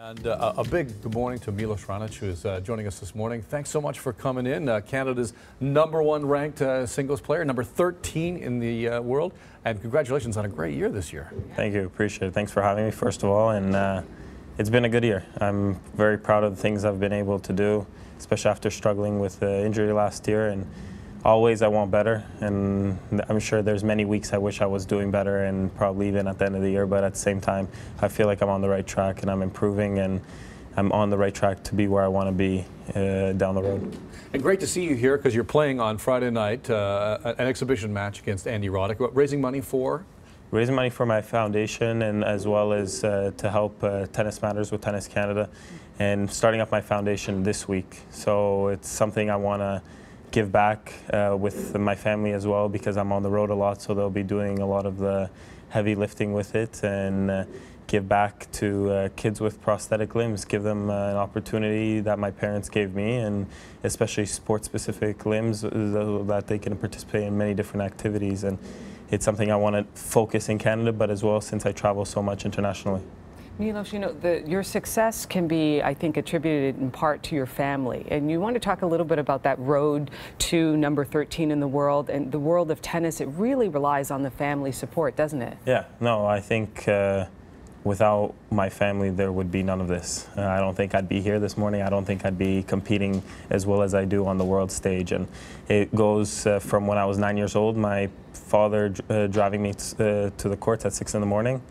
And a big good morning to Milos Raonic, who is joining us this morning. Thanks so much for coming in. Canada's #1 ranked singles player, number 13 in the world. And congratulations on a great year this year. Thank you. Appreciate it. Thanks for having me, first of all. And it's been a good year. I'm very proud of the things I've been able to do, especially after struggling with injury last year. And always I want better, and I'm sure there's many weeks I wish I was doing better and probably even at the end of the year, but at the same time I feel like I'm on the right track and I'm improving and I'm on the right track to be where I want to be down the road. And great to see you here because you're playing on Friday night an exhibition match against Andy Roddick. Raising money for? Raising money for my foundation, and as well as to help Tennis Matters with Tennis Canada, and starting up my foundation this week. So it's something I want to give back with my family as well, because I'm on the road a lot, so they'll be doing a lot of the heavy lifting with it, and give back to kids with prosthetic limbs, give them an opportunity that my parents gave me, and especially sport-specific limbs that they can participate in many different activities. And it's something I want to focus in Canada, but as well since I travel so much internationally. Milos, you know, your success can be, I think, attributed in part to your family. And you want to talk a little bit about that road to number 13 in the world. And the world of tennis, it really relies on the family support, doesn't it? Yeah, no, I think without my family, there would be none of this. I don't think I'd be here this morning. I don't think I'd be competing as well as I do on the world stage. And it goes from when I was 9 years old, my father driving me to the courts at 6 in the morning,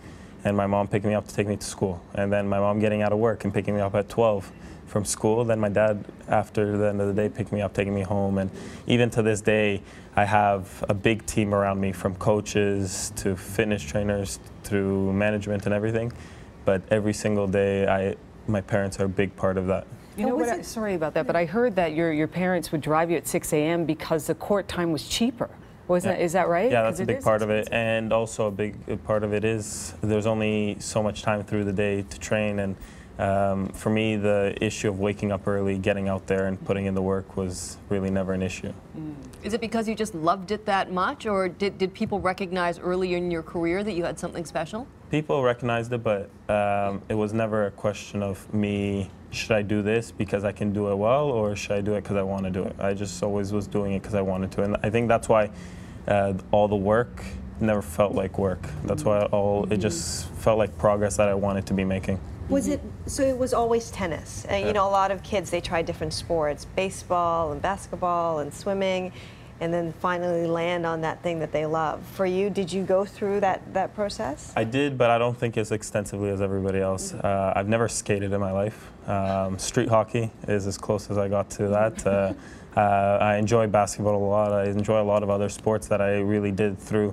and my mom picking me up to take me to school. And then my mom getting out of work and picking me up at 12 from school. Then my dad, after the end of the day, picking me up, taking me home. And even to this day, I have a big team around me, from coaches to fitness trainers through management and everything. But every single day, my parents are a big part of that. You know what? Sorry about that, but I heard that your parents would drive you at 6 a.m. because the court time was cheaper. Is that right? Yeah, that's a big part of it. And also a big part of it is there's only so much time through the day to train. And for me, the issue of waking up early, getting out there and putting in the work was really never an issue. Is it because you just loved it that much, or did people recognize early in your career that you had something special? People recognized it, but it was never a question of me, should I do this because I can do it well, or should I do it because I want to do it? I just always was doing it because I wanted to. And I think that's why all the work never felt like work. That's why it just felt like progress that I wanted to be making. So it was always tennis. You know, a lot of kids, they try different sports, baseball and basketball and swimming, and then finally land on that thing that they love. For you, did you go through that process? I did, but I don't think as extensively as everybody else. I've never skated in my life. Street hockey is as close as I got to that. I enjoy basketball a lot. I enjoy a lot of other sports that I really did through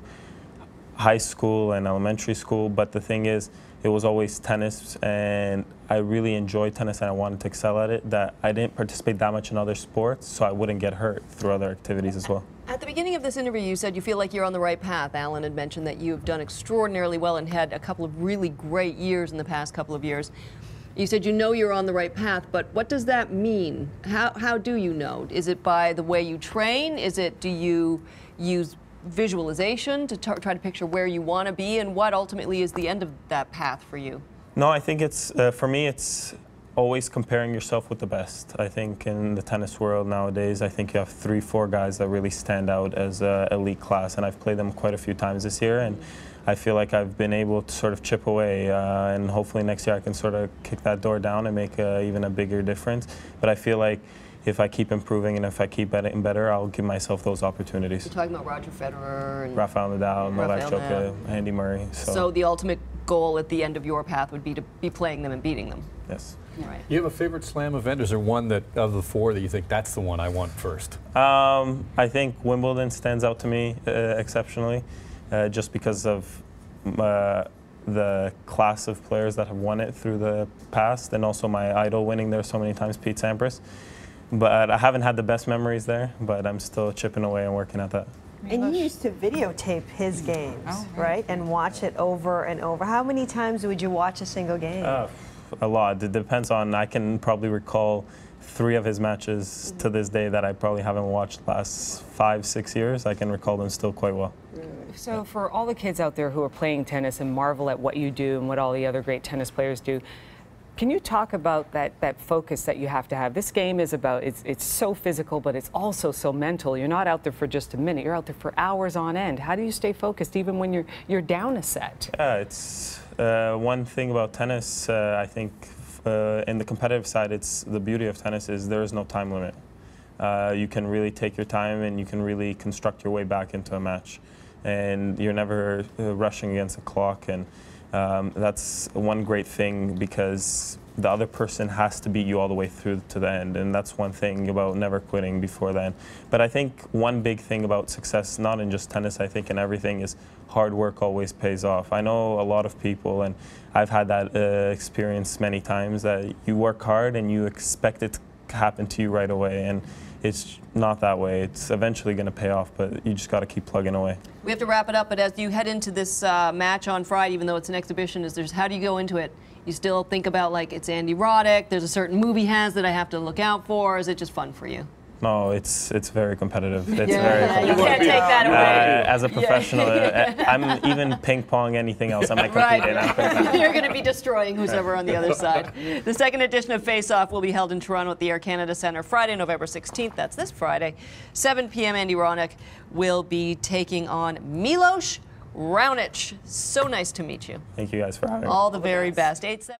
high school and elementary school, but the thing is, it was always tennis, and I really enjoyed tennis and I wanted to excel at it, that I didn't participate that much in other sports, so I wouldn't get hurt through other activities as well. At the beginning of this interview, you said you feel like you're on the right path. Alan had mentioned that you've done extraordinarily well and had a couple of really great years in the past couple of years. You said you know you're on the right path, but what does that mean? How do you know? Is it by the way you train? Do you use visualization to try to picture where you want to be, and what ultimately is the end of that path for you? No, I think it's, for me, it's always comparing yourself with the best. I think in the tennis world nowadays, I think you have 3-4 guys that really stand out as elite class, and I've played them quite a few times this year, and I feel like I've been able to sort of chip away, and hopefully next year I can sort of kick that door down and make even a bigger difference. But I feel like if I keep improving and if I keep getting better, I'll give myself those opportunities. You're talking about Roger Federer and Rafael Nadal, Novak Djokovic, Andy Murray. So the ultimate goal at the end of your path would be to be playing them and beating them. Yes. Right. You have a favorite slam event? Is there one that, of the 4, that you think that's the one I want first? I think Wimbledon stands out to me exceptionally, just because of the class of players that have won it through the past, and also my idol winning there so many times, Pete Sampras. But I haven't had the best memories there, but I'm still chipping away and working at that. And you used to videotape his games, right? And watch it over and over. How many times would you watch a single game? A lot. It depends on, I can probably recall 3 of his matches to this day that I probably haven't watched the last 5-6 years. I can recall them still quite well. So for all the kids out there who are playing tennis and marvel at what you do and what all the other great tennis players do, Can you talk about that focus that you have to have? This game is about, it's so physical, but it's also so mental. You're not out there for just a minute. You're out there for hours on end. How do you stay focused even when you're down a set? Yeah, it's one thing about tennis, I think in the competitive side, it's the beauty of tennis is there is no time limit. You can really take your time and you can really construct your way back into a match. And you're never rushing against the clock. And that's one great thing because the other person has to beat you all the way through to the end. And that's one thing about never quitting before then. But I think one big thing about success, not in just tennis, I think in everything, is hard work always pays off. I know a lot of people, and I've had that experience many times, that you work hard and you expect it to happen to you right away. And it's not that way. It's eventually going to pay off, but you just got to keep plugging away. We have to wrap it up, but as you head into this match on Friday, even though it's an exhibition, how do you go into it? You still think about, like, it's Andy Roddick, there's a certain move he has that I have to look out for, or is it just fun for you? No, it's very competitive. It's Yeah, very competitive. you can't take that away. As a professional, I'm even ping pong anything else. I might compete in. Right. You're going to be destroying who's ever on the other side. The second edition of FaceOff will be held in Toronto at the Air Canada Centre Friday, November 16th. That's this Friday. 7 p.m. Andy Raonic will be taking on Milos Raonic. So nice to meet you. Thank you guys for having me. All the very best. 8-7.